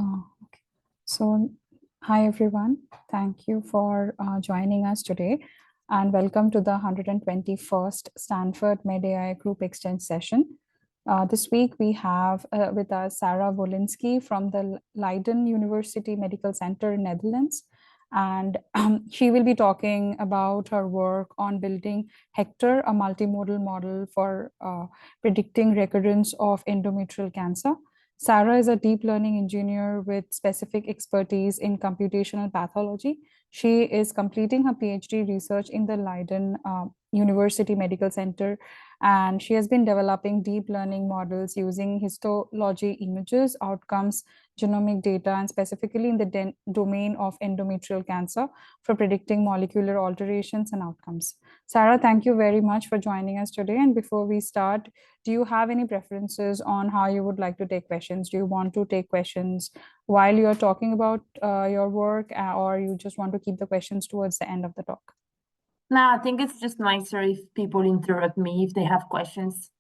Okay. So, hi everyone. Thank you for joining us today, and welcome to the 121st Stanford MedAI Group Exchange session. This week we have with us Sarah Volinsky from the Leiden University Medical Center in Netherlands, and she will be talking about her work on building HECTOR, a multimodal model for predicting recurrence of endometrial cancer. Sarah is a deep learning engineer with specific expertise in computational pathology. She is completing her PhD research in the Leiden University Medical Center, and she has been developing deep learning models using histology images, outcomes, genomic data, and specifically in the domain of endometrial cancer for predicting molecular alterations and outcomes. Sarah, thank you very much for joining us today. And before we start, do you have any preferences on how you would like to take questions? Do you want to take questions while you're talking about your work, or you just want to keep the questions towards the end of the talk? No, I think it's just nicer if people interrupt me if they have questions.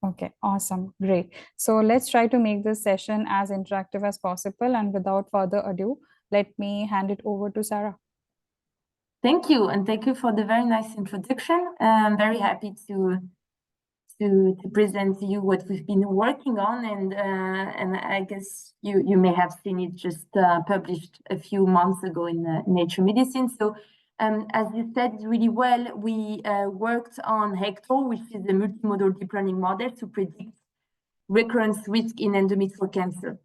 Okay, awesome, great. So let's try to make this session as interactive as possible. And without further ado, let me hand it over to Sarah. Thank you, and thank you for the very nice introduction. I'm very happy to present to you what we've been working on, and I guess you may have seen it just published a few months ago in Nature Medicine. So as you said really well, we worked on HECTOR, which is a multimodal deep learning model to predict recurrence risk in endometrial cancer.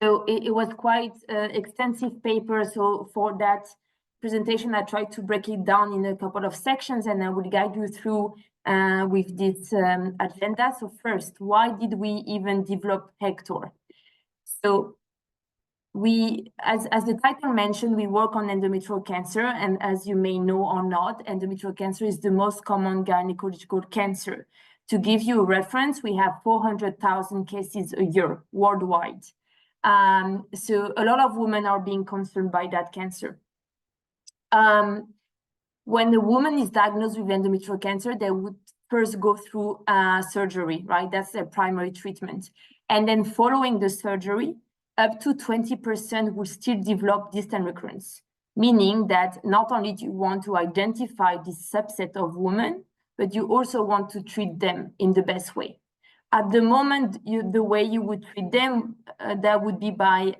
So it was quite extensive paper. So for that presentation, I tried to break it down in a couple of sections, and I will guide you through with this agenda. So first, why did we even develop HECTOR? So we, as the title mentioned, we work on endometrial cancer, and as you may know or not, endometrial cancer is the most common gynecological cancer. To give you a reference, we have 400,000 cases a year worldwide. So a lot of women are being concerned by that cancer. When a woman is diagnosed with endometrial cancer, they would first go through surgery, right? That's their primary treatment. And then following the surgery, up to 20% will still develop distant recurrence, meaning that not only do you want to identify this subset of women, but you also want to treat them in the best way. At the moment, the way you would treat them, that would be by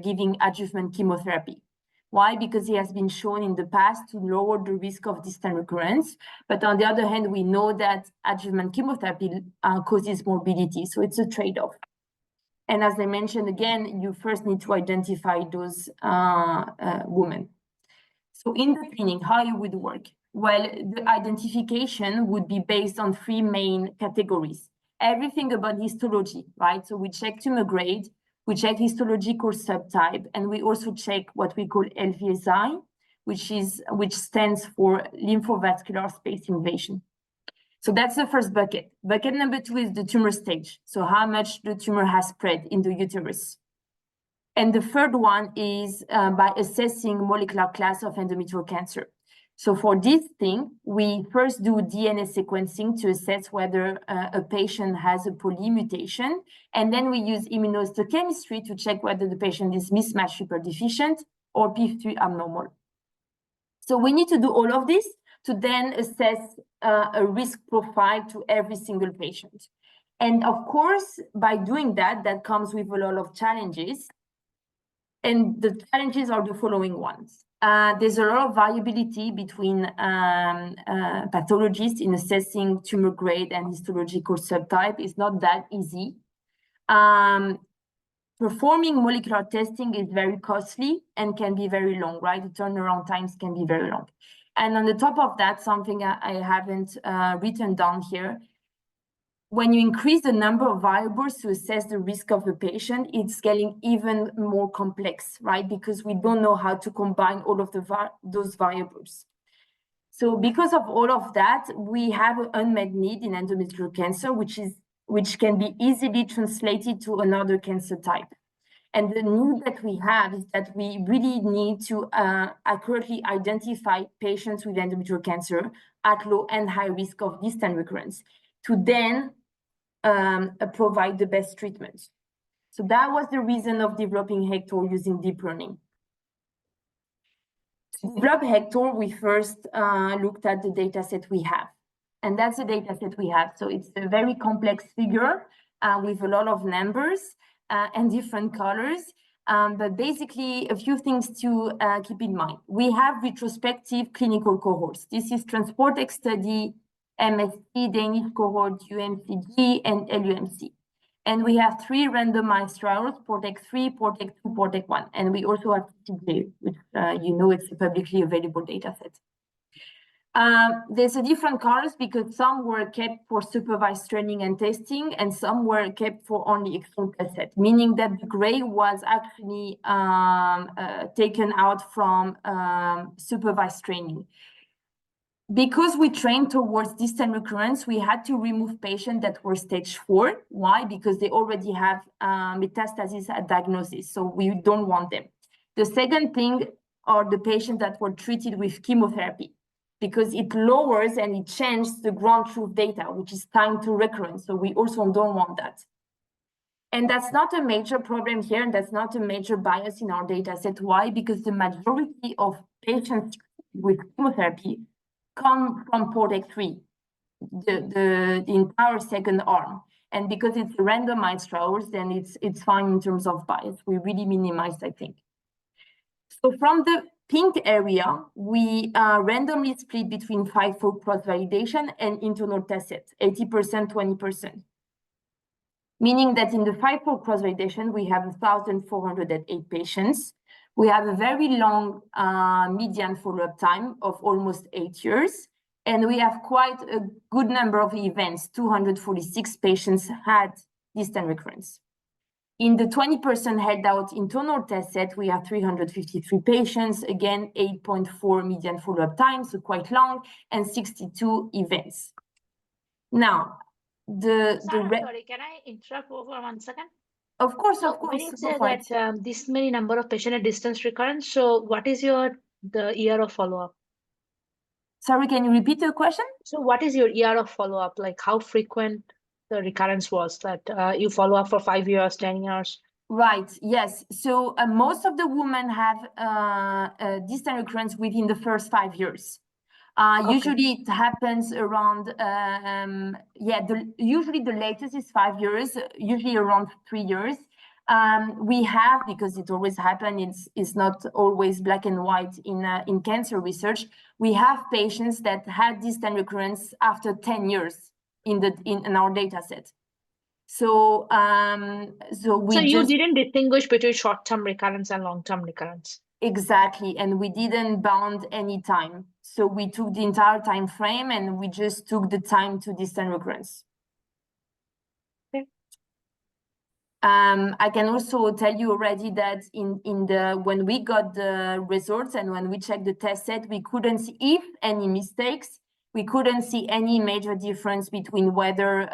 giving adjuvant chemotherapy. Why? Because it has been shown in the past to lower the risk of distant recurrence. But on the other hand, we know that adjuvant chemotherapy causes morbidity. So it's a trade-off. And as I mentioned again, you first need to identify those women. So in the clinic, how it would work? Well, the identification would be based on three main categories. Everything about histology, right? So we check tumor grade, we check histological subtype, and we also check what we call LVSI, which stands for lymphovascular space invasion. So that's the first bucket. Bucket number two is the tumor stage. So how much the tumor has spread in the uterus. And the third one is by assessing molecular class of endometrial cancer. So for this thing, we first do DNA sequencing to assess whether a patient has a poly mutation. And then we use immunohistochemistry to check whether the patient is mismatch repair-deficient or p53 abnormal. So we need to do all of this to then assess a risk profile to every single patient. And of course, by doing that, that comes with a lot of challenges. And the challenges are the following ones. There's a lot of variability between pathologists in assessing tumor grade and histological subtype. It's not that easy. Performing molecular testing is very costly and can be very long, right? The turnaround times can be very long. And on the top of that, something I haven't written down here, when you increase the number of variables to assess the risk of the patient, it's getting even more complex, right? Because we don't know how to combine all of those variables. So because of all of that, we have an unmet need in endometrial cancer, which can be easily translated to another cancer type. And the need that we have is that we really need to accurately identify patients with endometrial cancer at low and high risk of distant recurrence to then provide the best treatment. So that was the reason of developing HECTOR using deep learning. To develop HECTOR, we first looked at the data set we have. And that's the data set we have. So it's a very complex figure with a lot of numbers and different colors. But basically, a few things to keep in mind. We have retrospective clinical cohorts. This is TransportX study, MSC, Danish cohort, UMCG, and LUMC. And we have 3 randomized trials, PORTEC-3, PORTEC-2, PORTEC-1. And we also have TJ, which you know it's a publicly available data set. There's a different colors because some were kept for supervised training and testing, and some were kept for only external test set, meaning that the gray was actually taken out from supervised training. Because we trained towards distant recurrence, we had to remove patients that were stage 4. Why? Because they already have metastasis at diagnosis, so we don't want them. The second thing are the patients that were treated with chemotherapy, because it lowers and it changes the ground truth data, which is time to recurrence. So we also don't want that. And that's not a major problem here, and that's not a major bias in our data set. Why? Because the majority of patients with chemotherapy come from PORTEC-3, the entire second arm. And because it's randomized trials, then it's fine in terms of bias. We really minimized, I think. So from the pink area, we randomly split between 5-fold cross-validation and internal test set, 80%, 20%. Meaning that in the 5-fold cross-validation, we have 1,408 patients. We have a very long median follow-up time of almost 8 years. And we have quite a good number of events. 246 patients had distant recurrence. In the 20% held out internal test set, we have 353 patients, again, 8.4 median follow-up time, so quite long, and 62 events. Now, sorry, can I interrupt over 1 second? Of course. When you say that this many number of patient at distance recurrence, so what is the year of follow-up? Sorry, can you repeat the question? So what is your year of follow-up? Like how frequent the recurrence was that you follow up for 5 years, 10 years? Right, yes. So most of the women have distant recurrence within the first 5 years. Okay. Usually it happens around, usually the latest is 5 years, usually around 3 years. We have, because it always happens, it's not always black and white in cancer research, we have patients that had distant recurrence after 10 years in our data set. So you didn't distinguish between short-term recurrence and long-term recurrence. Exactly, and we didn't bound any time. So we took the entire time frame and we just took the time to distant recurrence. Okay. I can also tell you already that when we got the results and when we checked the test set, we couldn't see if any mistakes. We couldn't see any major difference between whether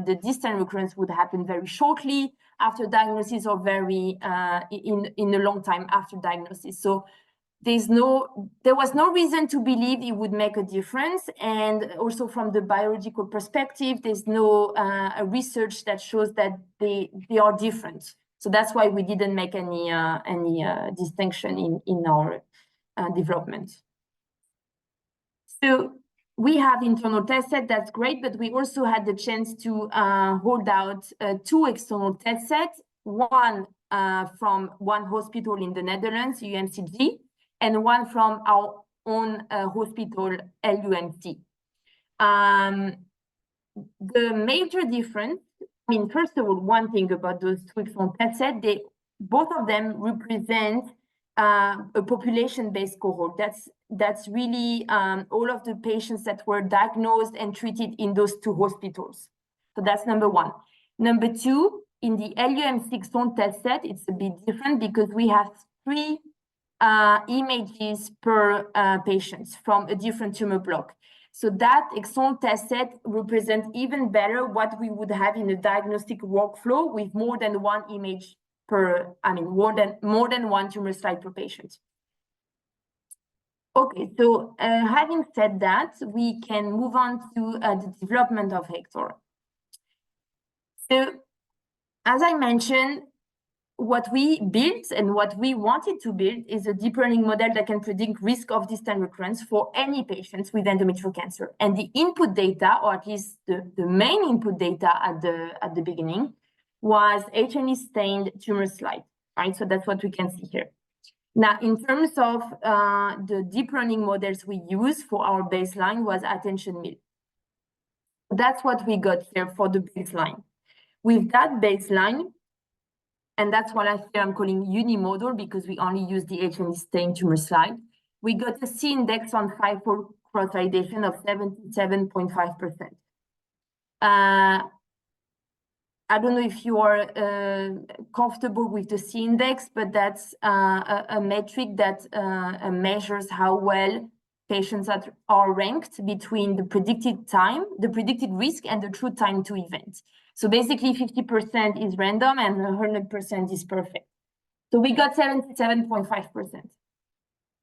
the distant recurrence would happen very shortly after diagnosis or very in a long time after diagnosis. So there was no reason to believe it would make a difference. And also from the biological perspective, there's no research that shows that they are different. So that's why we didn't make any distinction in our development. So we have internal test set, that's great, but we also had the chance to hold out 2 external test sets, one from one hospital in the Netherlands, UMCG, and one from our own hospital, LUMC. The major difference, first of all, one thing about those 2 external test sets, both of them represent a population-based cohort. That's really all of the patients that were diagnosed and treated in those 2 hospitals. So that's number 1. Number 2, in the LUMC external test set, it's a bit different because we have 3 images per patient from a different tumor block. So that external test set represents even better what we would have in a diagnostic workflow with more than 1 image per, more than 1 tumor slide per patient. Okay, so having said that, we can move on to the development of HECTOR. So as I mentioned, what we built and what we wanted to build is a deep learning model that can predict risk of distant recurrence for any patients with endometrial cancer. And the input data, or at least the main input data at the beginning, was H&E-stained tumor slide, right? So that's what we can see here. Now, in terms of the deep learning models we use for our baseline was attention meal. That's what we got here for the baseline. With that baseline, and that's what I'm calling unimodal because we only use the H&E-stained tumor slide, we got a C-index on 5-fold cross-validation of 77.5%. I don't know if you are comfortable with the C-index, but that's a metric that measures how well patients are ranked between the predicted time, the predicted risk, and the true time to event. So basically 50% is random and 100% is perfect. So we got 77.5%.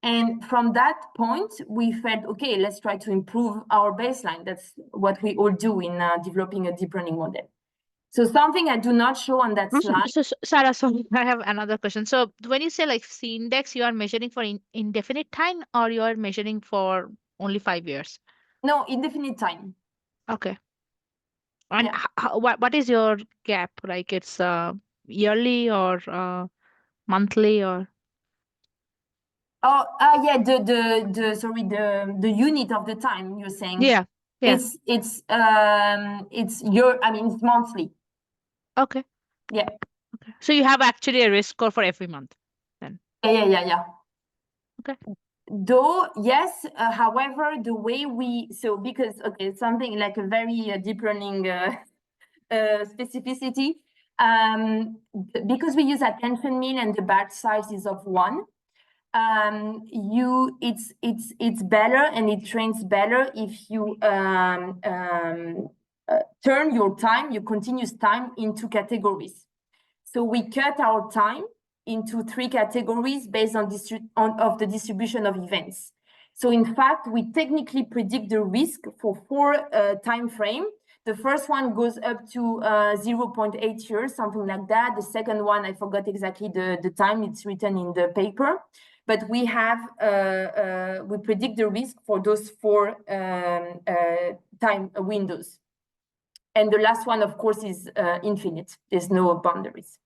And from that point, we felt, okay, let's try to improve our baseline. That's what we all do in developing a deep learning model. So something I do not show on that slide. So, Sarah, sorry, I have another question. So when you say like C-index, you are measuring for indefinite time or you are measuring for only 5 years? No, indefinite time. Okay. And Yeah. what is your gap? Like it's yearly or monthly or? Oh, yeah, the unit of the time you're saying. Yeah. It's it's monthly. Okay. Yeah. Okay. So you have actually a risk score for every month then? Yeah. Okay. Though, yes, however, the way because, okay, something like a very deep learning specificity, because we use attention mean and the batch size is of 1, it's better and it trains better if you turn your continuous time into categories. So we cut our time into 3 categories based on the distribution of events. So in fact, we technically predict the risk for 4 time frame. The first one goes up to 0.8 years, something like that. The second one, I forgot exactly the time, it's written in the paper. But we have we predict the risk for those 4 time windows. And the last one, of course, is infinite. There's no boundaries.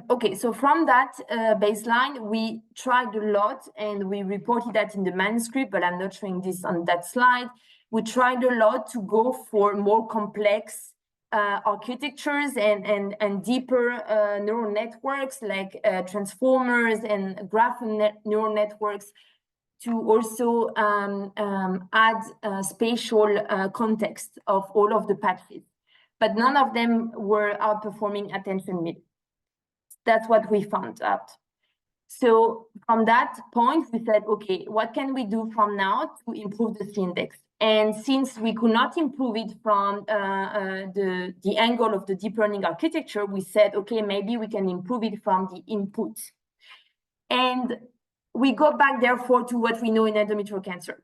Okay, so from that baseline, we tried a lot and we reported that in the manuscript, but I'm not showing this on that slide. We tried a lot to go for more complex architectures and deeper neural networks like transformers and graph neural networks to also add spatial context of all of the patches. But none of them were outperforming attention mean. That's what we found out. So from that point, we said, okay, what can we do from now to improve the C-index? And since we could not improve it from the angle of the deep learning architecture, we said, okay, maybe we can improve it from the input. And we go back, therefore, to what we know in endometrial cancer.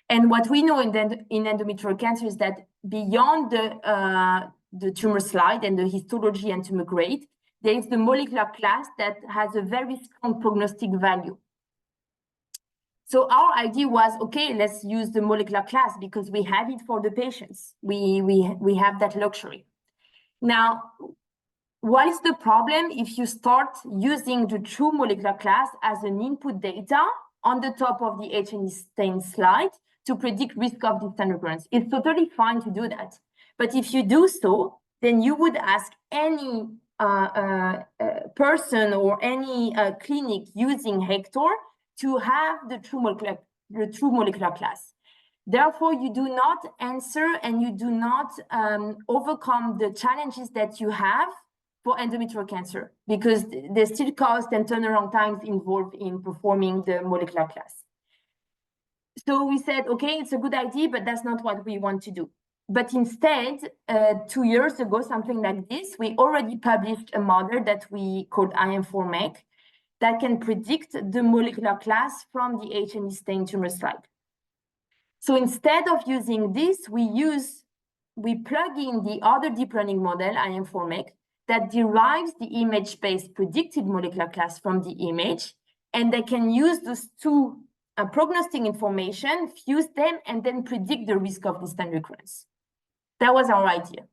And what we know in endometrial cancer is that beyond the tumor slide and the histology and tumor grade, there is the molecular class that has a very strong prognostic value. So our idea was, okay, let's use the molecular class because we have it for the patients. We have that luxury. Now, what is the problem if you start using the true molecular class as an input data on the top of the H&E-stained slide to predict risk of distant recurrence? It's totally fine to do that. But if you do so, then you would ask any person or any clinic using HECTOR to have the true molecular class. Therefore, you do not answer and you do not overcome the challenges that you have for endometrial cancer because there's still cost and turnaround times involved in performing the molecular class. So we said, okay, it's a good idea, but that's not what we want to do. But instead, 2 years ago, something like this, we already published a model that we called IM4MEC that can predict the molecular class from the H&E-stained tumor slide. So instead of using this, we use we plug in the other deep learning model, IM4MEC, that derives the image-based predicted molecular class from the image, and they can use those two prognostic information, fuse them, and then predict the risk of distant recurrence. That was our idea.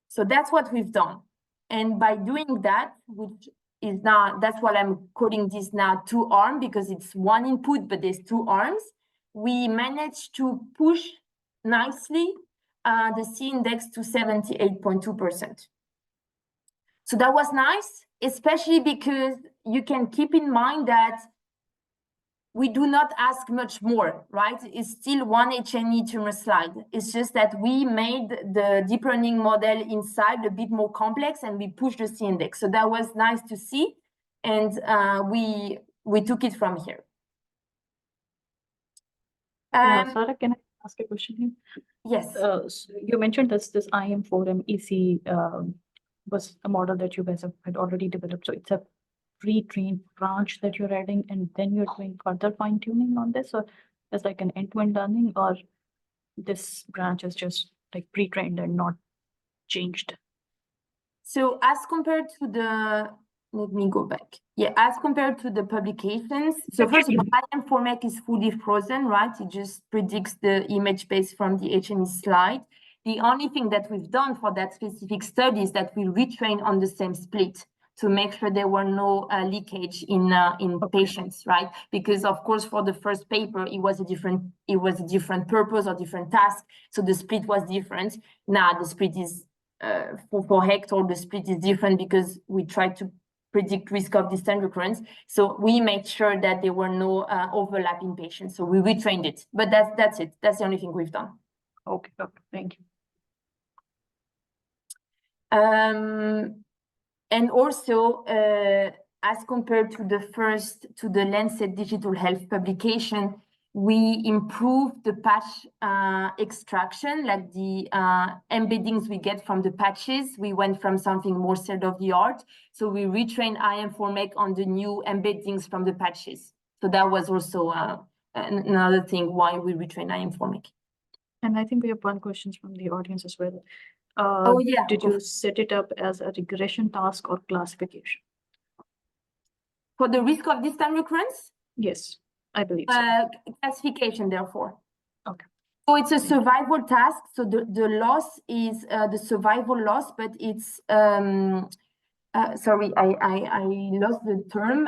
So that's what we've done. And by doing that, which is now, that's what I'm calling this now 2-arm, because it's one input, but there's 2 arms. We managed to push nicely the C-index to 78.2%. So that was nice, especially because you can keep in mind that we do not ask much more, right? It's still one H&E tumor slide. It's just that we made the deep learning model inside a bit more complex, and we pushed the C-index. So that was nice to see, and we took it from here. Sarah, can I ask a question here? Yes. So you mentioned this IM4M EC was a model that you guys had already developed. So it's a pre-trained branch that you're adding, and then you're doing further fine-tuning on this, or is like an end-to-end learning, or this branch is just like pre-trained and not changed? So as compared to the, let me go back. Yeah, as compared to the publications. So first of all, IM4MEC is fully frozen, right? It just predicts the image based from the H&E slide. The only thing that we've done for that specific study is that we retrained on the same split to make sure there were no leakage in patients, right? Because of course, for the first paper, it was a different purpose or different task. So the split was different. Now the split is, for HECTOR, the split is different because we tried to predict risk of distant recurrence. So we made sure that there were no overlap in patients. So we retrained it, but that's it. That's the only thing we've done. Okay, thank you. And also, as compared to the Lancet Digital Health publication, we improved the patch extraction, like the embeddings we get from the patches. We went from something more state-of-the-art. So we retrained IM4MEC on the new embeddings from the patches. So that was also another thing why we retrained IM4MEC. And I think we have one question from the audience as well. Oh, yeah. Did you set it up as a regression task or classification? For the risk of distant recurrence? Yes, I believe so. Classification, therefore. Okay. So it's a survival task. So the loss is the survival loss, but it's, sorry, I lost the term.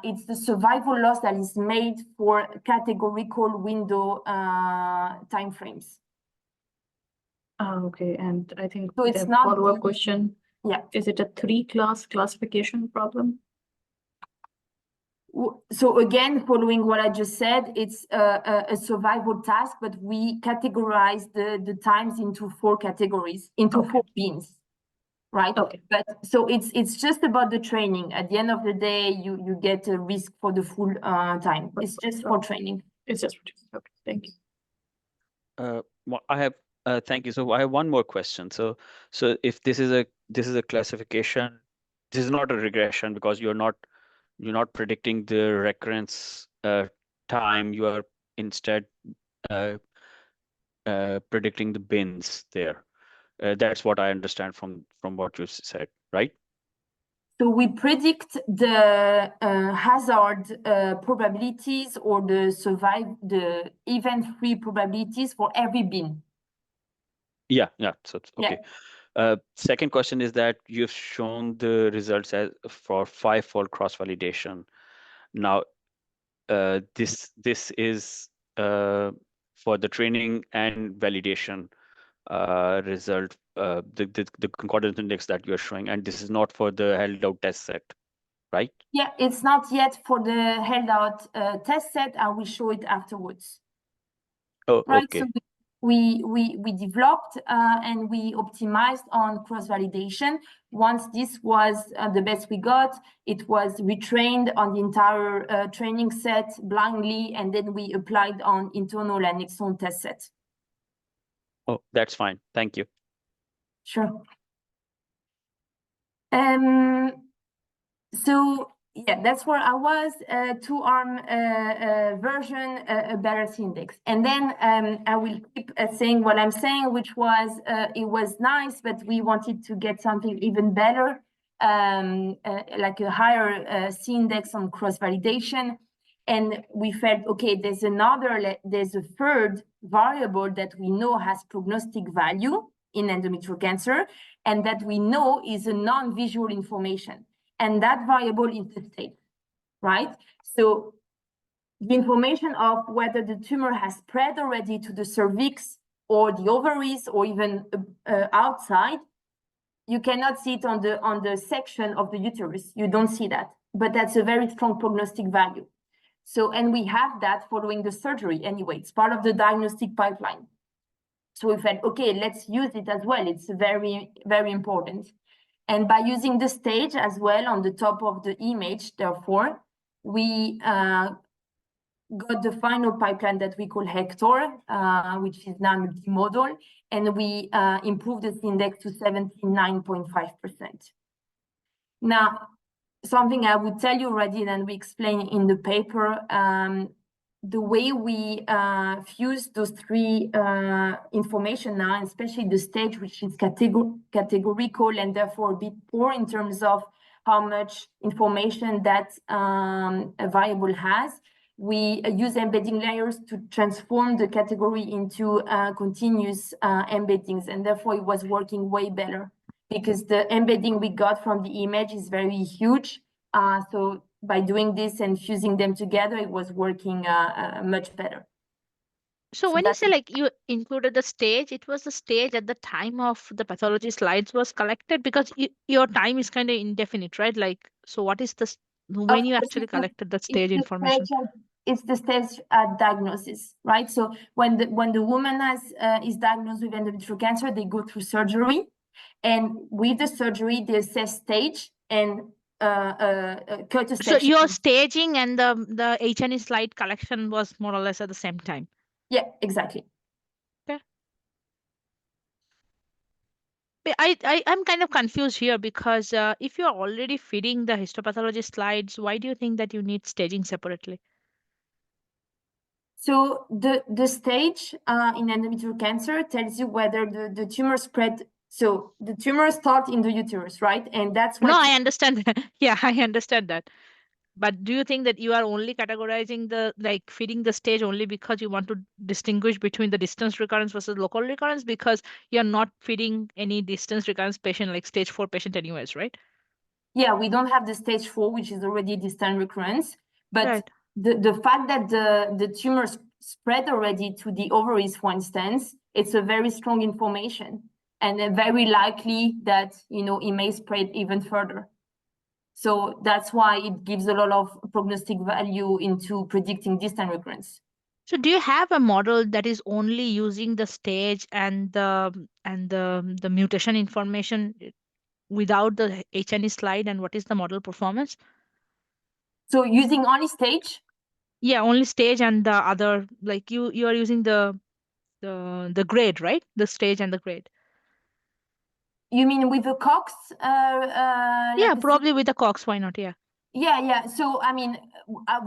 It's the survival loss that is made for categorical window timeframes. Okay, and I think So it's the not follow-up question. Yeah. Is it a 3-class classification problem? So again, following what I just said, it's a survival task, but we categorize the times into 4 categories, into 4 bins, right? Okay. But so it's just about the training. At the end of the day, you get a risk for the full time. It's just for training. It's just for training. Okay, thank you. Well, I have thank you. So I have one more question. So if this is a classification, this is not a regression because you're not predicting the recurrence time. You are instead predicting the bins there. That's what I understand from what you said, right? So we predict the hazard probabilities or the event-free probabilities for every bin. Yeah. So okay. Yeah. Second question is that you've shown the results for 5-fold cross-validation. Now, this is for the training and validation result, the concordance index that you're showing, and this is not for the held out test set, right? Yeah, it's not yet for the held out test set. I will show it afterwards. Oh, right. Okay. So we developed and we optimized on cross-validation. Once this was the best we got, it was retrained on the entire training set blindly, and then we applied on internal and external test set. Oh, that's fine. Thank you. Sure. So Yeah, that's where I was. Two-arm version, a better C-index. And then I will keep saying what I'm saying, which was it was nice, but we wanted to get something even better, like a higher C-index on cross-validation. And we felt, okay, there's a third variable that we know has prognostic value in endometrial cancer, and that we know is a non-visual information. And that variable is the stage, right? So the information of whether the tumor has spread already to the cervix or the ovaries or even outside, you cannot see it on the section of the uterus. You don't see that, but that's a very strong prognostic value. So, and we have that following the surgery anyway. It's part of the diagnostic pipeline. So we felt, okay, let's use it as well. It's very, very important. And by using the stage as well on the top of the image, therefore, we got the final pipeline that we call HECTOR, which is now multimodal, and we improved the index to 79.5%. Now, something I would tell you already, and we explain in the paper, the way we fuse those three information now, and especially the stage, which is categorical and therefore a bit poor in terms of how much information that a variable has. We use embedding layers to transform the category into continuous embeddings, and therefore it was working way better because the embedding we got from the image is very huge. So by doing this and fusing them together, it was working much better. So when you say like you included the stage, it was the stage at the time of the pathology slides was collected, because your time is kind of indefinite, right? Like, so what is the, when you actually collected the stage information? It's the stage diagnosis, right? So when the woman is diagnosed with endometrial cancer, they go through surgery, and with the surgery, they assess stage and cut a section. So your staging and the H&E slide collection was more or less at the same time. Yeah, exactly. Okay. I'm kind of confused here because if you're already feeding the histopathology slides, why do you think that you need staging separately? So the stage in endometrial cancer tells you whether the tumor spread. So the tumor starts in the uterus, right? And that's what. No, I understand that. Yeah, I understand that. But do you think that you are only categorizing the, like, feeding the stage only because you want to distinguish between the distance recurrence versus local recurrence, because you're not feeding any distance recurrence patient like stage 4 patient anyways, right? Yeah, we don't have the stage 4, which is already distant recurrence. But right. the fact that the tumor spread already to the ovaries, for instance, it's a very strong information, and very likely that, you know, it may spread even further. So that's why it gives a lot of prognostic value into predicting distant recurrence. So do you have a model that is only using the stage and the mutation information without the H&E slide, and what is the model performance? So using only stage? Yeah, only stage and the other, like you are using the grade, right? The stage and the grade. You mean with the Cox? Yeah, probably with the Cox. Why not? Yeah. Yeah. So I mean,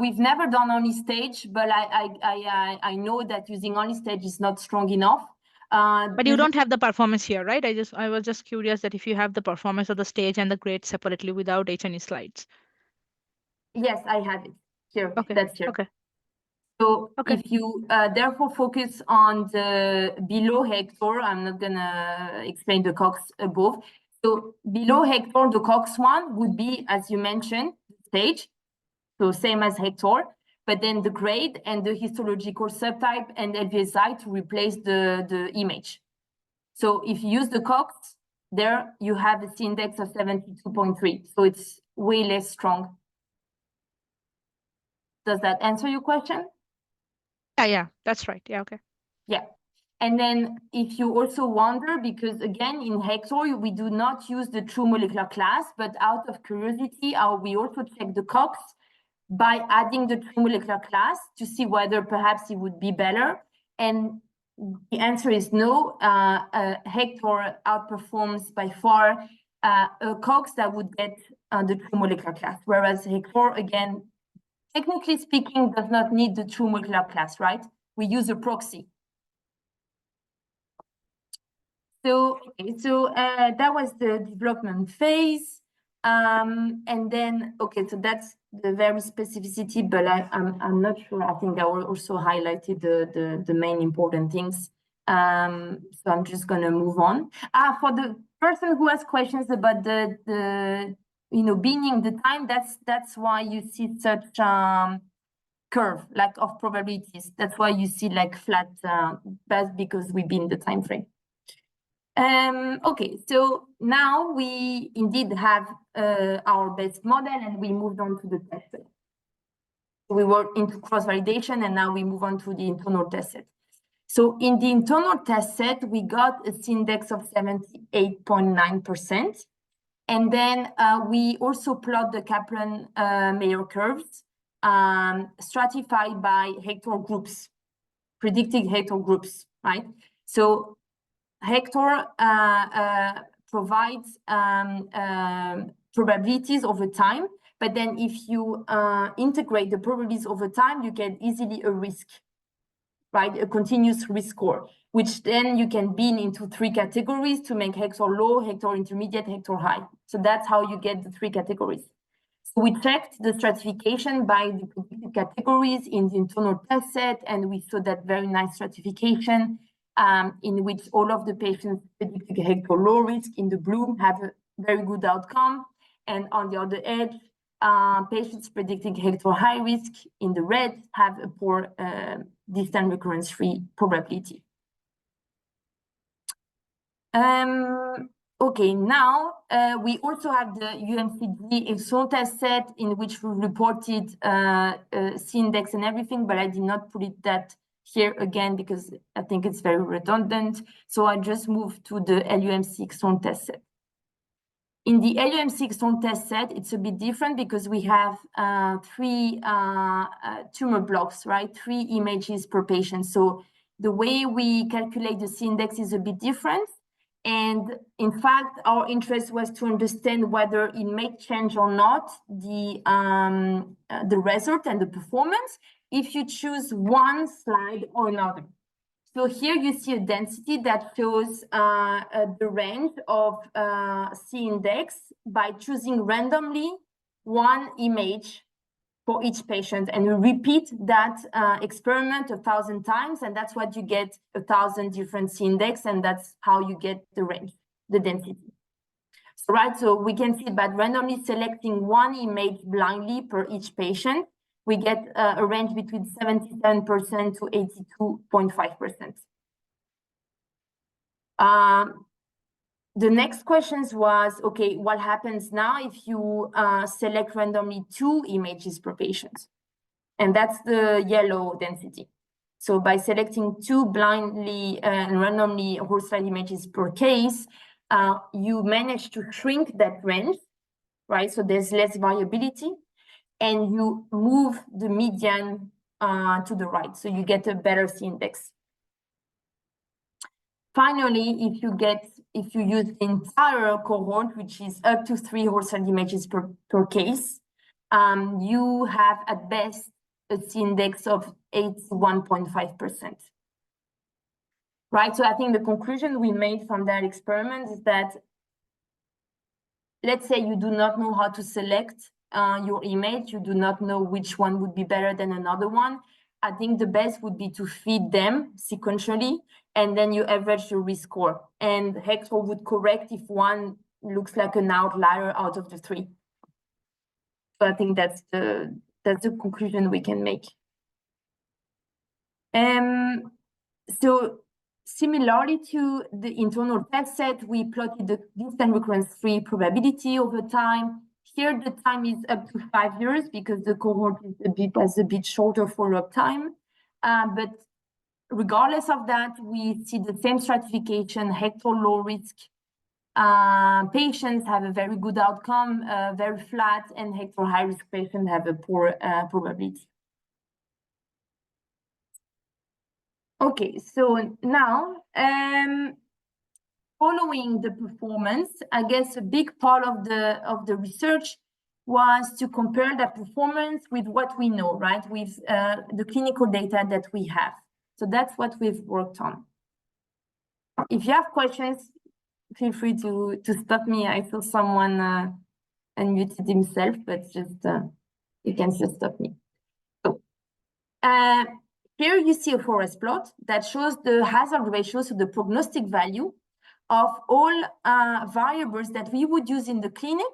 we've never done only stage, but I know that using only stage is not strong enough. But you don't have the performance here, right? I was just curious that if you have the performance of the stage and the grade separately without H&E slides. Yes, I have it here. Okay. That's here. Okay. So if you therefore focus on the below HECTOR, I'm not gonna explain the Cox above. So below HECTOR, the Cox one would be, as you mentioned, stage. So same as HECTOR, but then the grade and the histological subtype and LVSI to replace the image. So if you use the Cox, there you have a C-index of 72.3. So it's way less strong. Does that answer your question? Yeah, that's right. Yeah, okay. Yeah. And then if you also wonder, because again, in HECTOR, we do not use the true molecular class, but out of curiosity, we also check the Cox by adding the true molecular class to see whether perhaps it would be better. And the answer is no. HECTOR outperforms by far a COX that would get the true molecular class, whereas HECTOR, again, technically speaking, does not need the true molecular class, right? We use a proxy. So that was the development phase. And then, okay, so that's the very specificity, but I'm not sure. I think I will also highlighted the main important things. So I'm just gonna move on. For the person who has questions about the binning the time, that's why you see such curve like of probabilities. That's why you see like flat, that's because we bin the time frame. Okay, so now we indeed have our best model, and we moved on to the test set. We were into cross-validation, and now we move on to the internal test set. So in the internal test set, we got a C-index of 78.9%. And then we also plot the Kaplan Meier curves stratified by HECTOR groups, predicted HECTOR groups, right? So HECTOR provides probabilities over time, but then if you integrate the probabilities over time, you get easily a risk, right? A continuous risk score, which then you can bin into 3 categories to make HECTOR low, HECTOR intermediate, HECTOR high. So that's how you get the 3 categories. So we checked the stratification by the predicted categories in the internal test set, and we saw that very nice stratification in which all of the patients predicted HECTOR low risk in the blue have a very good outcome. And on the other edge, patients predicting HECTOR high risk in the red have a poor distant recurrence-free probability. Okay, now we also have the UMCD exon test set in which we reported C-index and everything, but I did not put that here again because I think it's very redundant. So I just moved to the LUMC exon test set. In the LUMC exon test set, it's a bit different because we have 3 tumor blocks, right? 3 images per patient. So the way we calculate the C-index is a bit different. And in fact, our interest was to understand whether it may change or not the result and the performance if you choose one slide or another. So here you see a density that shows the range of C-index by choosing randomly one image for each patient. And we repeat that experiment 1,000 times, and that's what you get, 1,000 different C-index, and that's how you get the range, the density. So, right, so we can see by randomly selecting one image blindly per each patient, we get a range between 77% to 82.5%. The next questions was, okay, what happens now if you select randomly 2 images per patient? And that's the yellow density. So by selecting 2 blindly and randomly whole slide images per case, you manage to shrink that range, right? So there's less variability, and you move the median to the right. So you get a better C-index. Finally, if you use the entire cohort, which is up to 3 whole slide images per case, you have at best a C-index of 81.5%. Right, so I think the conclusion we made from that experiment is that, let's say you do not know how to select your image, you do not know which one would be better than another one. I think the best would be to feed them sequentially, and then you average the risk score. And HECTOR would correct if one looks like an outlier out of the 3. So I think that's the conclusion we can make. So similarly to the internal test set, we plotted the distant recurrence-free probability over time. Here, the time is up to 5 years because the cohort is has a bit shorter follow-up time. But regardless of that, we see the same stratification. HECTOR low risk patients have a very good outcome, very flat, and HECTOR high risk patients have a poor probability. Okay, so now following the performance, I guess a big part of the research was to compare that performance with what we know, right? With the clinical data that we have. So that's what we've worked on. If you have questions, feel free to stop me. I saw someone unmuted himself, but just you can just stop me. So here you see a forest plot that shows the hazard ratio, so the prognostic value of all variables that we would use in the clinic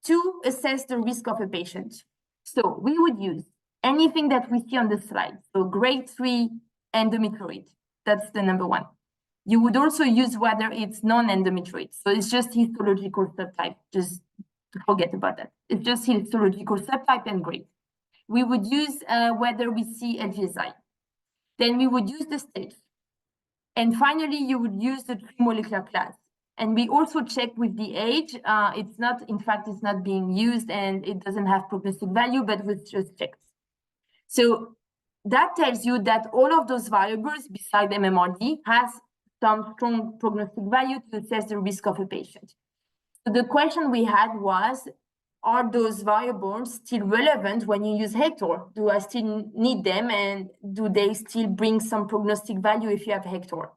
to assess the risk of a patient. So we would use anything that we see on the slide. So grade 3 endometrioid, that's the number one. You would also use whether it's non-endometrioid. So it's just histological subtype, just forget about that. It's just histological subtype and grade. We would use whether we see LVSI. Then we would use the stage. And finally, you would use the molecular class. And we also check with the age. It's not, in fact, it's not being used and it doesn't have prognostic value, but we just checked. So that tells you that all of those variables beside MMRD has some strong prognostic value to assess the risk of a patient. So the question we had was, are those variables still relevant when you use HECTOR? Do I still need them, and do they still bring some prognostic value if you have HECTOR?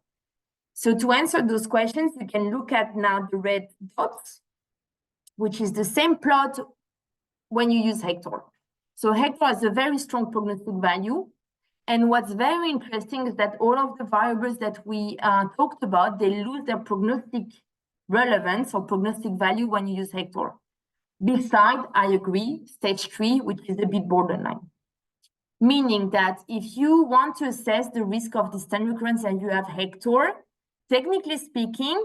So to answer those questions, you can look at now the red dots, which is the same plot when you use HECTOR. So HECTOR has a very strong prognostic value. And what's very interesting is that all of the variables that we talked about, they lose their prognostic relevance or prognostic value when you use HECTOR. Beside, I agree, stage 3, which is a bit borderline. Meaning that if you want to assess the risk of distant recurrence and you have HECTOR, technically speaking,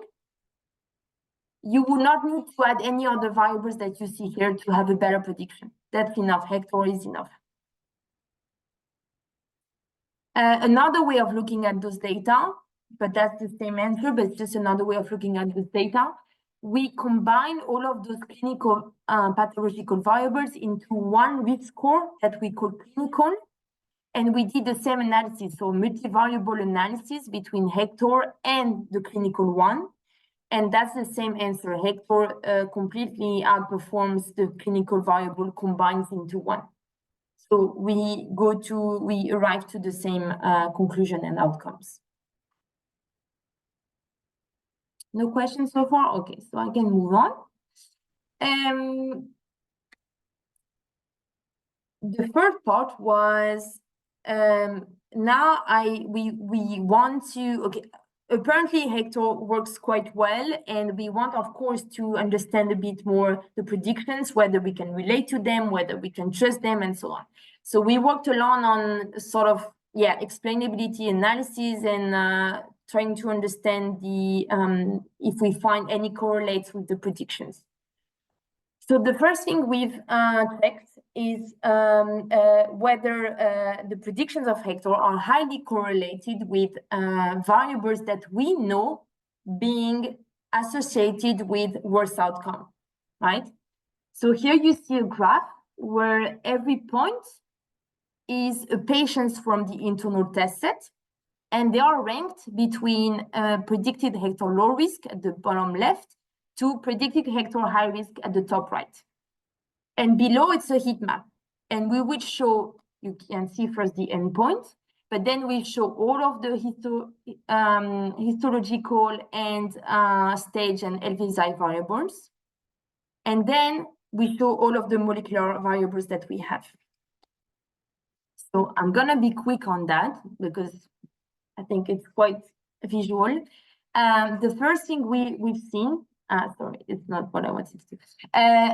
you would not need to add any other variables that you see here to have a better prediction. That's enough. HECTOR is enough. Another way of looking at those data, but that's the same answer, but it's just another way of looking at this data. We combine all of those clinical pathological variables into one risk score that we call clinical, and we did the same analysis, so multivariable analysis between HECTOR and the clinical one, and that's the same answer. HECTOR completely outperforms the clinical variable combined into one. So we arrive to the same conclusion and outcomes. No questions so far? Okay, so I can move on. The third part was now we want to, okay, apparently HECTOR works quite well, and we want, of course, to understand a bit more the predictions, whether we can relate to them, whether we can trust them, and so on. So we worked along on sort of, explainability analysis and trying to understand the if we find any correlates with the predictions. So the first thing we've checked is whether the predictions of HECTOR are highly correlated with variables that we know being associated with worse outcome, right? So here you see a graph where every point is a patient from the internal test set, and they are ranked between predicted HECTOR low risk at the bottom left to predicted HECTOR high risk at the top right. And below it's a heat map. And we will show, you can see first the endpoint, but then we show all of the histological and stage and LVSI variables. And then we show all of the molecular variables that we have. So I'm gonna be quick on that because I think it's quite visual. The first thing we've seen, sorry, it's not what I wanted to do.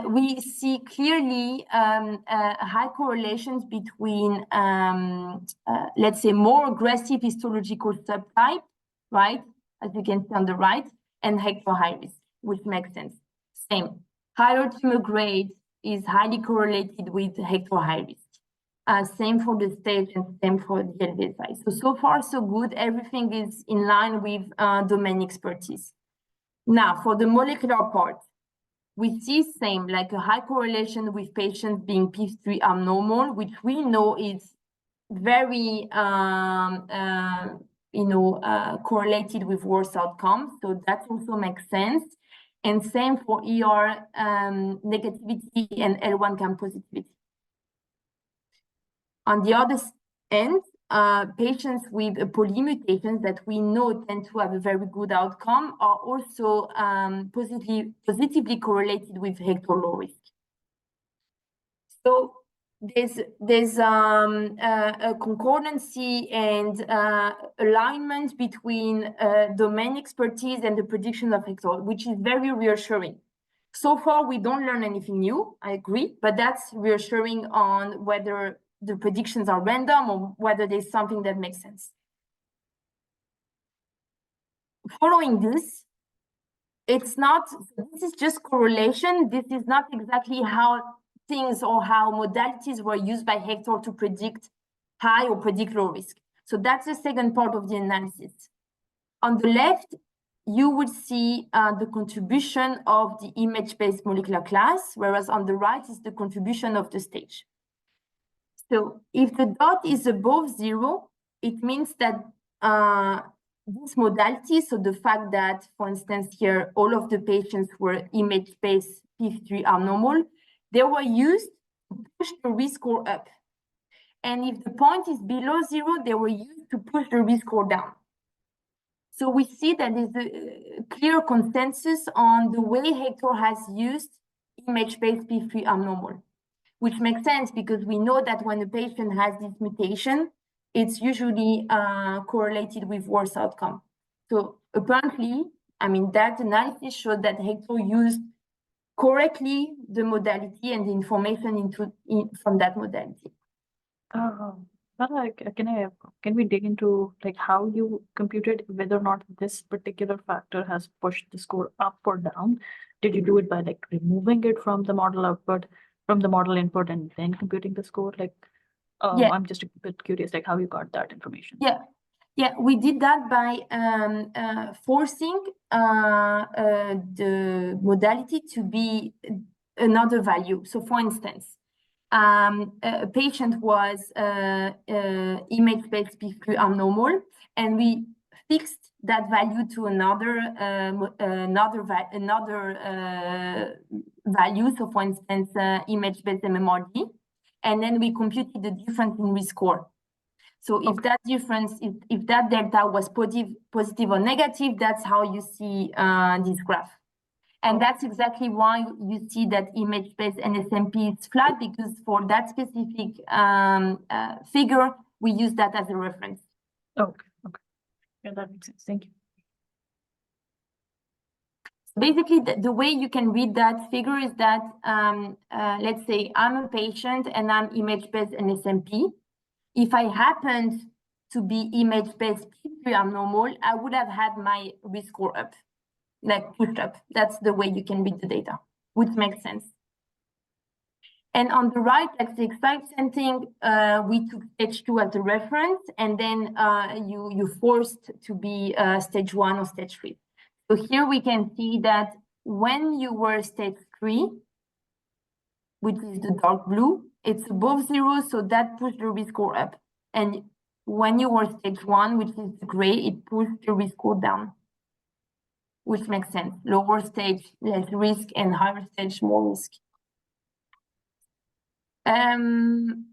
We see clearly high correlations between, let's say, more aggressive histological subtype, right, as you can see on the right, and HECTOR high risk, which makes sense. Same, higher tumor grade is highly correlated with HECTOR high risk. Same for the stage and same for the LVSI. So far, so good. Everything is in line with domain expertise. Now, for the molecular part, we see same, like a high correlation with patients being P3 abnormal, which we know is very, correlated with worse outcomes. So that also makes sense. And same for ER negativity and L1 CAM positivity. On the other end, patients with polymutations that we know tend to have a very good outcome are also positively correlated with HECTOR low risk. So there's a concordancy and alignment between domain expertise and the prediction of HECTOR, which is very reassuring. So far, we don't learn anything new, I agree, but that's reassuring on whether the predictions are random or whether there's something that makes sense. Following this, this is just correlation. This is not exactly how things or how modalities were used by HECTOR to predict high or predict low risk. So that's the second part of the analysis. On the left, you would see the contribution of the image-based molecular class, whereas on the right is the contribution of the stage. So if the dot is above 0, it means that this modality, so the fact that, for instance, here, all of the patients were image-based P3 abnormal, they were used to push the risk score up. And if the point is below 0, they were used to push the risk score down. So we see that there's a clear consensus on the way HECTOR has used image-based P3 abnormal, which makes sense because we know that when a patient has this mutation, it's usually correlated with worse outcome. So apparently, that analysis showed that HECTOR used correctly the modality and the information from that modality. Can we dig into how you computed whether or not this particular factor has pushed the score up or down? Did you do it by removing it from the model output, from the model input, and then computing the score? Yeah. I'm just a bit curious, how you got that information. Yeah, we did that by forcing the modality to be another value. So for instance, a patient was image-based P3 abnormal, and we fixed that value to another value. So for instance, image-based MMRD, and then we computed the difference in risk score. So if that difference, if that delta was positive or negative, that's how you see this graph. And that's exactly why you see that image-based NSMP is flat, because for that specific figure, we use that as a reference. Okay. Yeah, that makes sense. Thank you. Basically, the way you can read that figure is that, let's say I'm a patient and I'm image-based NSMP. If I happened to be image-based P3 abnormal, I would have had my risk score up, pushed up. That's the way you can read the data, which makes sense. And on the right, that's the exact same thing. We took stage 2 as the reference, and then you forced to be stage 1 or stage 3. So here we can see that when you were stage 3, which is the dark blue, it's above 0, so that pushed the risk score up. And when you were stage 1, which is the gray, it pushed the risk score down, which makes sense. Lower stage, less risk, and higher stage, more risk. And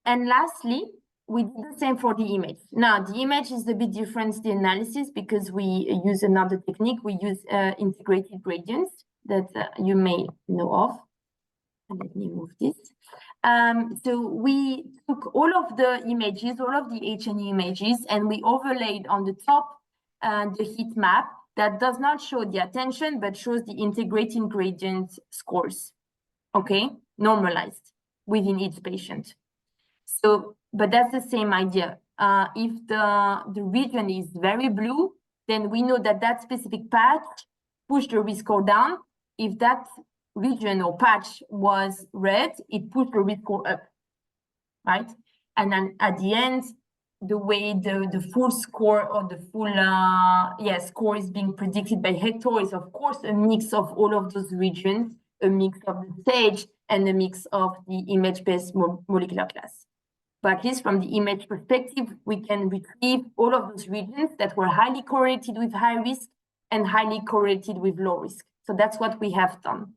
lastly, we did the same for the image. Now, the image is a bit different, the analysis, because we use another technique. We use integrated gradients that you may know of. Let me move this. So we took all of the images, all of the H&E images, and we overlaid on the top the heat map that does not show the attention, but shows the integrating gradient scores, okay, normalized within each patient. So, but that's the same idea. If the region is very blue, then we know that that specific patch pushed the risk score down. If that region or patch was red, it pushed the risk score up, right? And then at the end, the way the full score or the full score is being predicted by HECTOR is, of course, a mix of all of those regions, a mix of the stage, and a mix of the image-based molecular class. But at least from the image perspective, we can retrieve all of those regions that were highly correlated with high risk and highly correlated with low risk. So that's what we have done.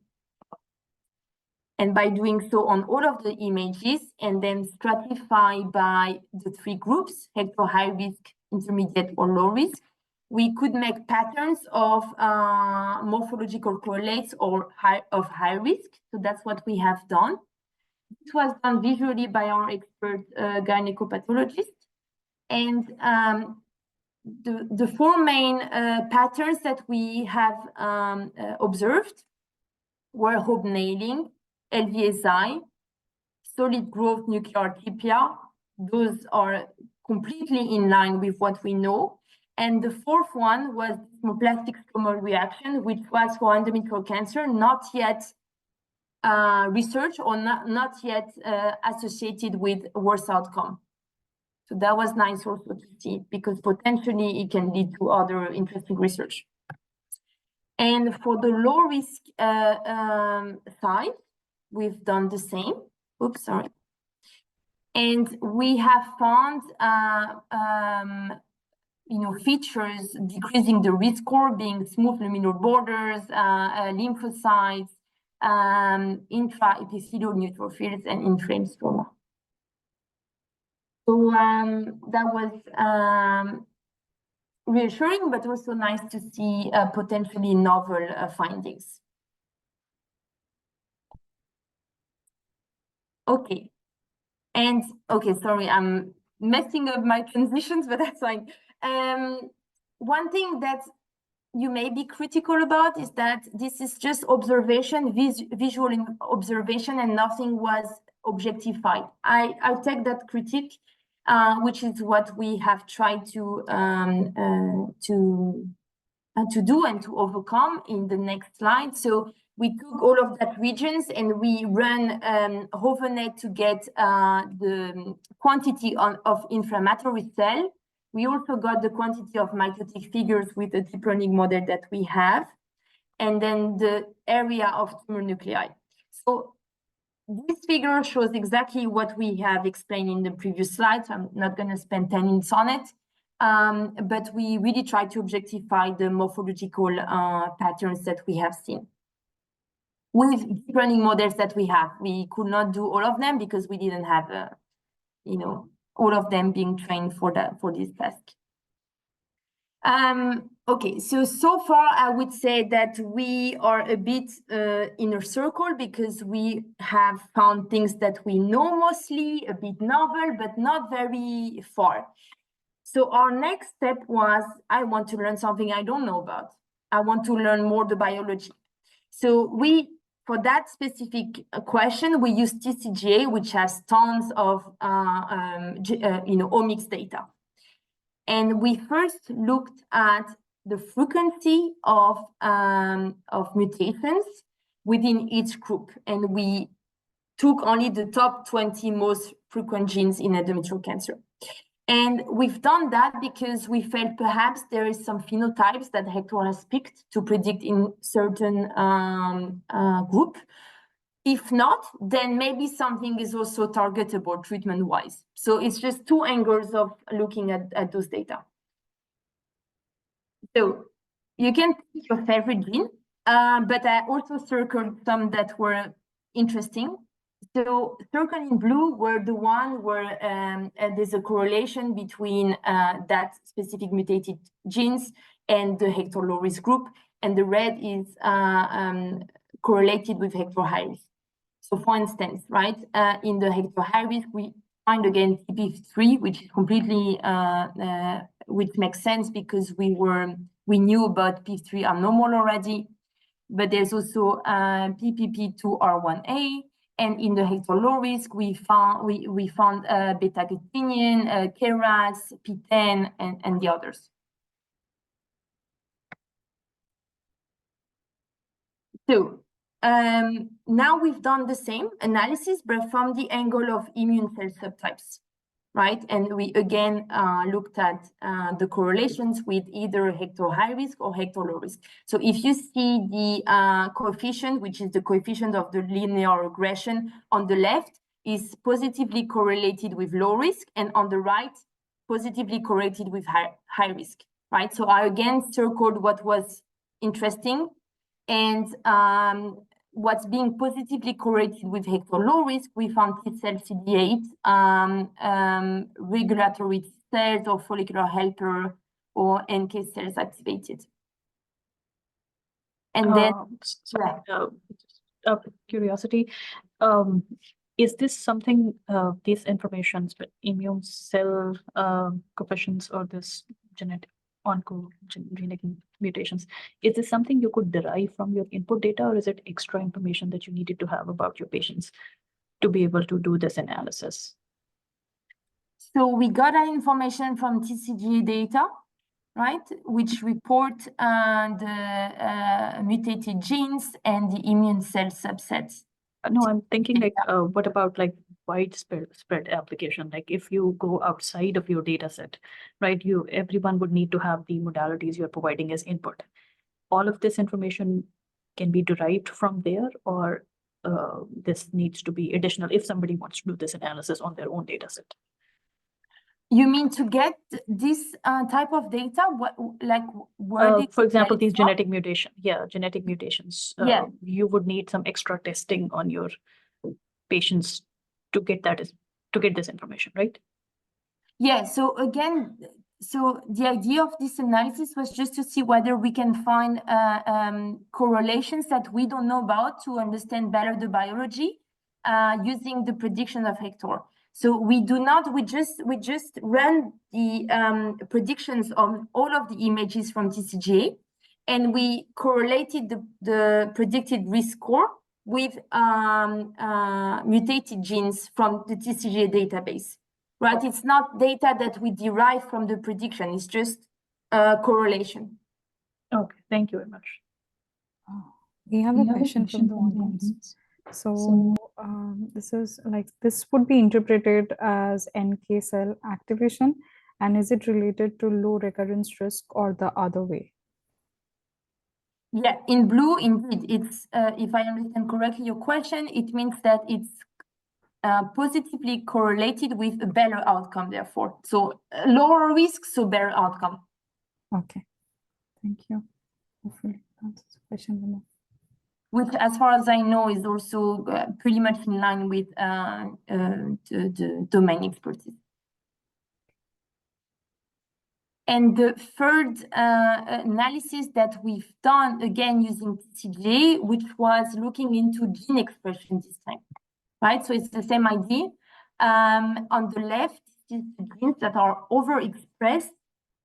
And by doing so on all of the images and then stratify by the three groups, HECTOR high risk, intermediate, or low risk, we could make patterns of morphological correlates or of high risk. So that's what we have done. It was done visually by our expert gynecopathologist. And the four main patterns that we have observed were hobnailing, LVSI, solid growth nuclear atypia. Those are completely in line with what we know. And the fourth one was plastic stromal reaction, which was for endometrial cancer, not yet research or not yet associated with worse outcome. So that was nice also to see, because potentially it can lead to other interesting research. And for the low risk side, we've done the same. Oops, sorry. And we have found features decreasing the risk score, being smooth luminal borders, lymphocytes, intraepithelial neutrophils, and inflamed stroma. So that was reassuring, but also nice to see potentially novel findings. Okay. And okay, sorry, I'm messing up my transitions, but that's fine. One thing that you may be critical about is that this is just observation, visual observation, and nothing was objectified. I take that critique, which is what we have tried to do and to overcome in the next slide. So we took all of that regions and we ran HOVERNet to get the quantity of inflammatory cell. We also got the quantity of mitotic figures with the deep learning model that we have, and then the area of tumor nuclei. So this figure shows exactly what we have explained in the previous slides. I'm not going to spend 10 minutes on it, but we really try to objectify the morphological patterns that we have seen. With deep learning models that we have, we could not do all of them because we didn't have, all of them being trained for this task. Okay, so far I would say that we are a bit in a circle because we have found things that we know mostly, a bit novel, but not very far. So our next step was, I want to learn something I don't know about. I want to learn more the biology. So for that specific question, we use TCGA, which has tons of omics data. And we first looked at the frequency of mutations within each group. And we took only the top 20 most frequent genes in endometrial cancer. And we've done that because we felt perhaps there is some phenotypes that HECTOR has picked to predict in certain group. If not, then maybe something is also targetable treatment-wise. So it's just two angles of looking at those data. So you can pick your favorite gene, but I also circled some that were interesting. So circled in blue were the one where there's a correlation between that specific mutated genes and the HECTOR low risk group, and the red is correlated with HECTOR high risk. So for instance, right, in the HECTOR high risk, we find again TP3, which is completely, which makes sense because we knew about P3 abnormal already, but there's also PPP2R1A, and in the HECTOR low risk, we found beta-catenin, KRAS, P10, and the others. So now we've done the same analysis, but from the angle of immune cell subtypes, right? And we again looked at the correlations with either HECTOR high risk or HECTOR low risk. So if you see the coefficient, which is the coefficient of the linear regression on the left, is positively correlated with low risk, and on the right, positively correlated with high risk, right? So I again circled what was interesting, and what's being positively correlated with HECTOR low risk, we found T-cell CD8, regulatory cells or follicular helper or NK cells activated. And then, curiosity, is this something, these informations, but immune cell coefficients or this genetic oncogenic mutations, is this something you could derive from your input data, or is it extra information that you needed to have about your patients to be able to do this analysis? So we got that information from TCGA data, right, which report the mutated genes and the immune cell subsets. No, I'm thinking like, what about like widespread application? Like if you go outside of your data set, right, everyone would need to have the modalities you're providing as input. All of this information can be derived from there, or this needs to be additional if somebody wants to do this analysis on their own data set. You mean to get this type of data? For example, these genetic mutations. You would need some extra testing on your patients to get this information, right? Yeah. So again, so the idea of this analysis was just to see whether we can find correlations that we don't know about to understand better the biology using the prediction of HECTOR. So we just run the predictions on all of the images from TCGA, and we correlated the predicted risk score with mutated genes from the TCGA database, right? It's not data that we derive from the prediction, it's just correlation. Okay, thank you very much. We have a question from the audience. So this would be interpreted as NK cell activation, and is it related to low recurrence risk or the other way? Yeah, in blue, indeed, it's if I understand correctly your question, it means that it's positively correlated with a better outcome, therefore. So lower risk, so better outcome. Okay, thank you. Hopefully that's the question. Which, as far as I know, is also pretty much in line with the domain expertise. And the third analysis that we've done, again, using TCGA, which was looking into gene expression this time, right? So it's the same idea. On the left, is the genes that are overexpressed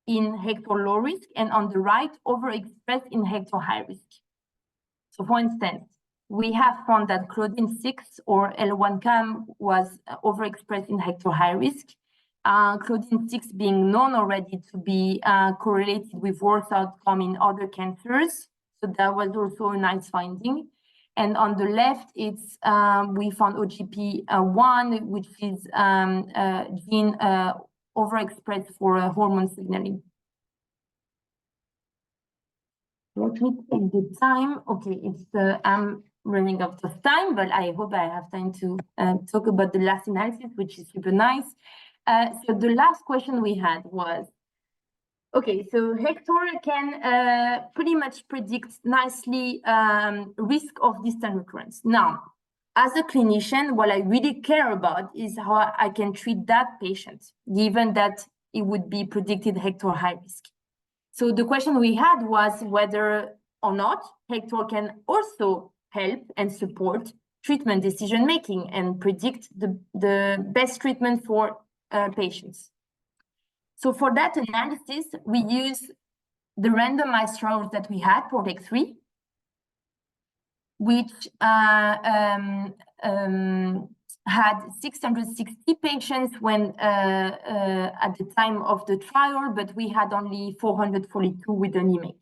in HECTOR low risk, and on the right, overexpressed in HECTOR high risk. So for instance, we have found that Claudin-6 or L1CAM was overexpressed in HECTOR high risk. Claudin-6 being known already to be correlated with worse outcome in other cancers. So that was also a nice finding. And on the left, it's we found OGP1, which is gene overexpressed for hormone signaling. Let me take the time. Okay, it's I'm running out of time, but I hope I have time to talk about the last analysis, which is super nice. So the last question we had was, okay, so HECTOR can pretty much predict nicely risk of distant recurrence. Now, as a clinician, what I really care about is how I can treat that patient, given that it would be predicted HECTOR high risk. So the question we had was whether or not HECTOR can also help and support treatment decision-making and predict the best treatment for patients. So for that analysis, we use the randomized trials that we had, PROTECT-3, which had 660 patients when at the time of the trial, but we had only 442 with an image.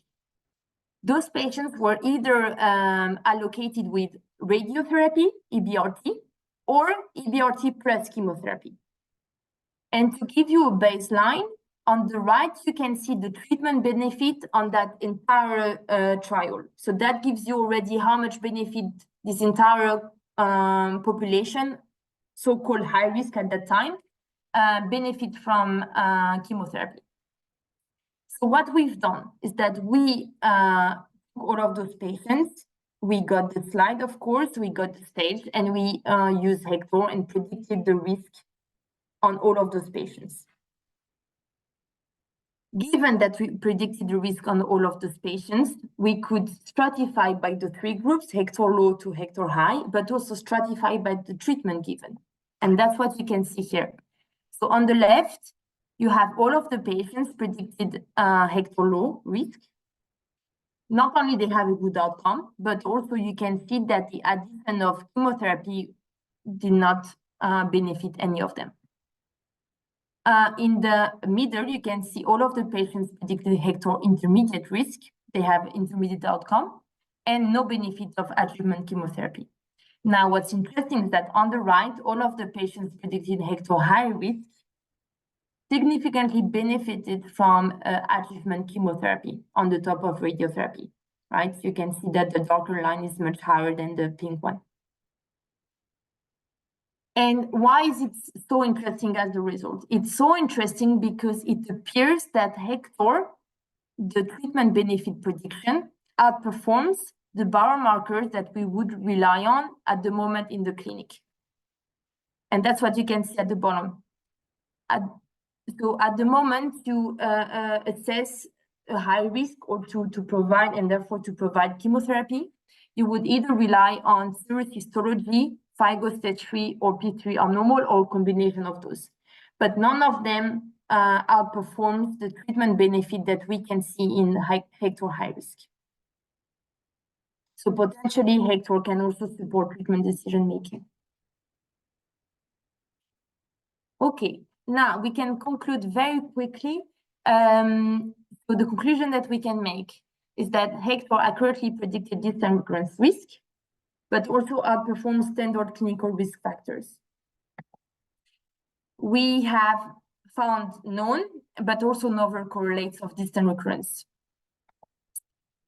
Those patients were either allocated with radiotherapy, EBRT, or EBRT plus chemotherapy. And to give you a baseline, on the right, you can see the treatment benefit on that entire trial. So that gives you already how much benefit this entire population so-called high risk at that time, benefit from chemotherapy. So what we've done is that we all of those patients, we got the slide, of course, we got the stage, and we used HECTOR and predicted the risk on all of those patients. Given that we predicted the risk on all of those patients, we could stratify by the 3 groups, HECTOR low to HECTOR high, but also stratify by the treatment given. And that's what you can see here. So on the left, you have all of the patients predicted HECTOR low risk. Not only they have a good outcome, but also you can see that the addition of chemotherapy did not benefit any of them. In the middle, you can see all of the patients predicted HECTOR intermediate risk. They have intermediate outcome and no benefit of adjuvant chemotherapy. Now, what's interesting is that on the right, all of the patients predicted HECTOR high risk significantly benefited from adjuvant chemotherapy on the top of radiotherapy, right? You can see that the darker line is much higher than the pink one. And why is it so interesting as a result? It's so interesting because it appears that HECTOR, the treatment benefit prediction, outperforms the biomarkers that we would rely on at the moment in the clinic. And that's what you can see at the bottom. So at the moment you assess a high risk or to provide, and therefore to provide chemotherapy, you would either rely on serous histology, FIGO stage 3 or P3 abnormal, or combination of those. But none of them outperforms the treatment benefit that we can see in HECTOR high risk. So potentially HECTOR can also support treatment decision making. Okay, now we can conclude very quickly. So the conclusion that we can make is that HECTOR accurately predicted distant recurrence risk, but also outperforms standard clinical risk factors. We have found known, but also novel correlates of distant recurrence.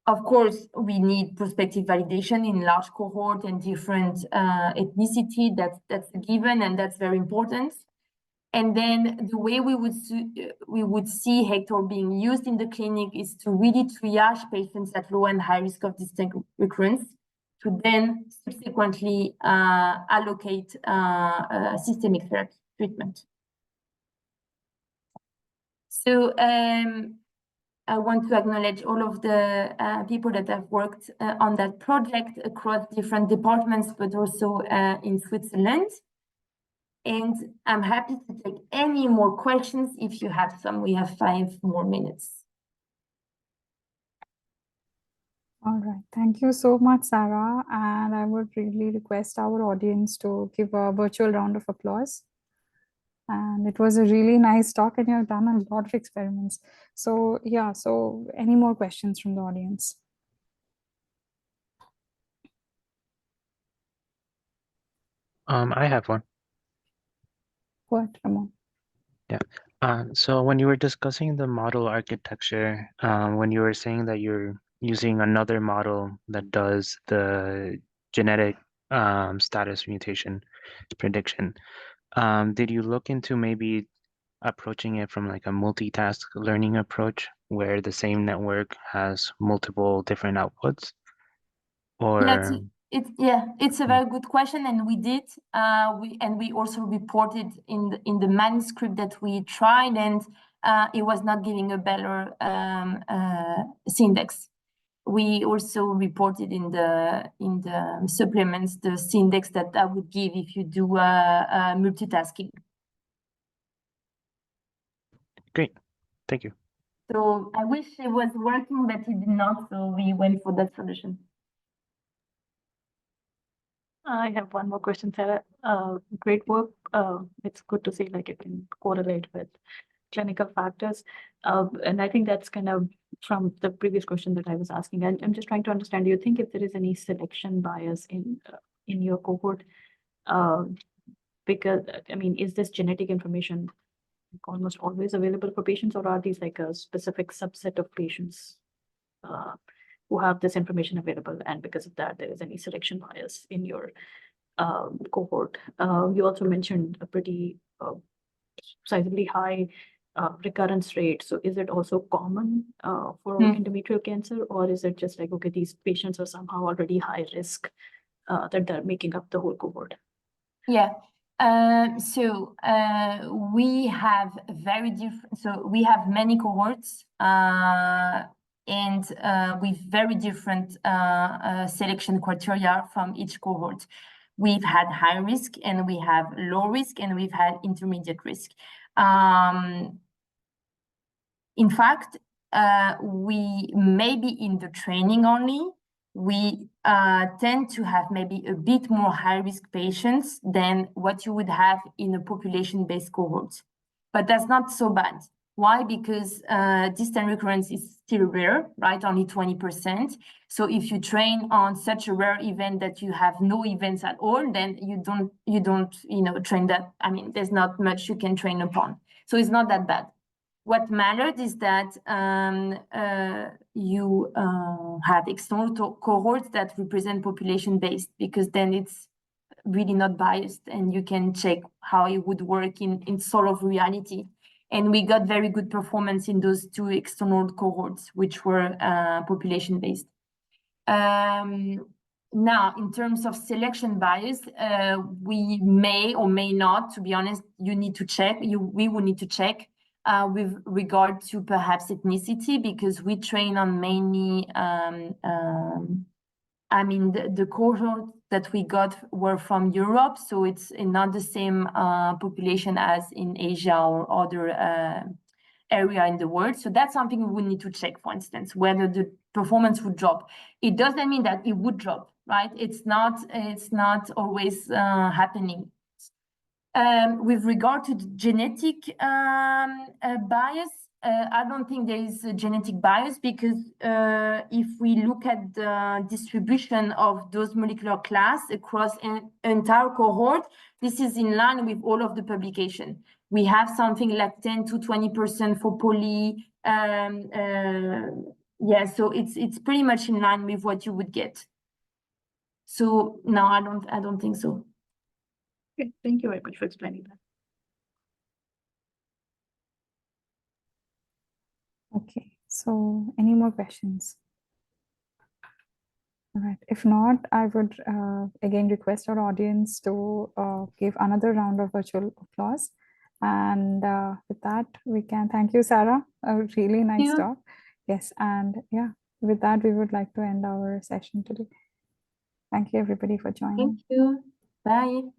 Of course, we need prospective validation in large cohort and different ethnicity. That's a given, and that's very important. And then the way we would see HECTOR being used in the clinic is to really triage patients at low and high risk of distant recurrence, to then subsequently allocate systemic therapy treatment. So I want to acknowledge all of the people that have worked on that project across different departments, but also in Switzerland. And I'm happy to take any more questions if you have some. We have 5 more minutes. All right. Thank you so much, Sarah. And I would really request our audience to give a virtual round of applause. And it was a really nice talk, and you've done a lot of experiments. So yeah, so any more questions from the audience? I have one. What, Ramon? Yeah. So when you were discussing the model architecture, when you were saying that you're using another model that does the genetic status mutation prediction, did you look into maybe approaching it from like a multitask learning approach where the same network has multiple different outputs? Or it's a very good question, and we did. We also reported in the manuscript that we tried, and it was not giving a better C-index. We also reported in the supplements the C-index that I would give if you do multitasking. Great, thank you. So I wish it was working, but it did not. So we went for that solution. I have one more question, Sarah. Great work. It's good to see like it can correlate with clinical factors. And I think that's kind of from the previous question that I was asking. And I'm just trying to understand, do you think if there is any selection bias in your cohort? Because, I mean, is this genetic information almost always available for patients, or are these like a specific subset of patients who have this information available, and because of that there is any selection bias in your cohort. You also mentioned a pretty sizably high recurrence rate. So is it also common for endometrial cancer, or is it just like, okay, these patients are somehow already high risk that they're making up the whole cohort? Yeah. So we have very different. So we have many cohorts, and with very different selection criteria from each cohort. We've had high risk, and we have low risk, and we've had intermediate risk. In fact, we maybe in the training only, we tend to have maybe a bit more high-risk patients than what you would have in a population-based cohort. But that's not so bad. Why? Because distant recurrence is still rare, right? Only 20%. So if you train on such a rare event that you have no events at all, then you don't train that. I mean, there's not much you can train upon. So it's not that bad. What mattered is that you have external cohorts that represent population-based, because then it's really not biased, and you can check how it would work in sort of reality. And we got very good performance in those two external cohorts, which were population-based. Now, in terms of selection bias, we may or may not, to be honest, you need to check. We will need to check with regard to perhaps ethnicity, because we train on mainly, I mean, the cohort that we got were from Europe, so it's not the same population as in Asia or other area in the world. So that's something we would need to check, for instance, whether the performance would drop. It doesn't mean that it would drop, right? It's not always happening. With regard to the genetic bias, I don't think there is a genetic bias, because if we look at the distribution of those molecular class across an entire cohort, this is in line with all of the publication. We have something like 10 to 20% for poly. Yeah, so it's pretty much in line with what you would get. So no, I don't think so. Okay, thank you very much for explaining that. Okay, so any more questions? All right, if not, I would again request our audience to give another round of virtual applause. And with that, we can thank you, Sarah. A really nice talk. Yes, and yeah, with that, we would like to end our session today. Thank you, everybody, for joining. Thank you. Bye.